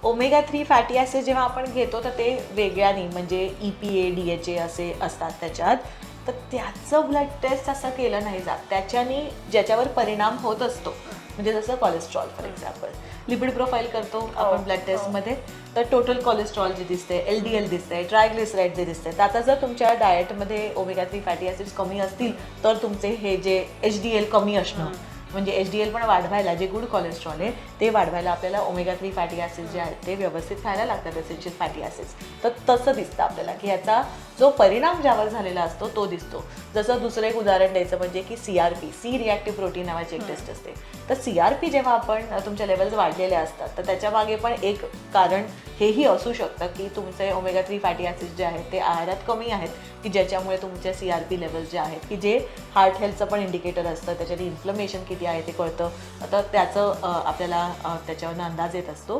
Omega 3 fatty acid जेव्हा आपण घेतो तर ते वेगळ्याने म्हणजे EPA DHA असे असतात त्याच्यात. तर त्याचं ब्लड टेस्ट असं केलं नाही जात. त्याच्याने ज्याच्यावर परिणाम होत असतो म्हणजे जसं cholesterol for example, lipid profile करतो आपण ब्लड टेस्टमध्ये, तर टोटल कोलेस्ट्रॉल जे दिसते, LDL दिसते, ट्रायग्लिसराईड जे दिसते. तर आता जर तुमच्या डाएटमध्ये ओमेगा 3 फॅटी ॲसिड्स कमी असतील तर तुमचे हे जे HDL कमी असणं म्हणजे HDL पण वाढवायला, जे गुड कोलेस्ट्रॉल आहे ते वाढवायला आपल्याला ओमेगा 3 फॅटी ॲसिड जे आहेत ते व्यवस्थित खायला लागतात, एसेन्शियल फॅटी ॲसिड्स. तर तसं दिसतं आपल्याला की ह्याचा जो परिणाम ज्यावर झालेला असतो तो दिसतो. जसं दुसरं एक उदाहरण द्यायचं म्हणजे की CRP, सी रिॲक्टिव्ह प्रोटीन नावाची एक टेस्ट असते. तर CRP जेव्हा आपण तुमच्या लेवल्स वाढलेल्या असतात तर त्याच्यामागे पण एक कारण हेही असू शकतं की तुमचे ओमेगा 3 फॅटी ॲसिड जे आहेत ते आहारात कमी आहेत, की ज्याच्यामुळे तुमच्या CRP लेवल्स जे आहेत की जे हार्ट हेल्थचं पण इंडिकेटर असतं, त्याच्याने इन्फ्लमेशन किती आहे ते कळतं. तर त्याचं आपल्याला त्याच्यावरनं अंदाज येत असतो.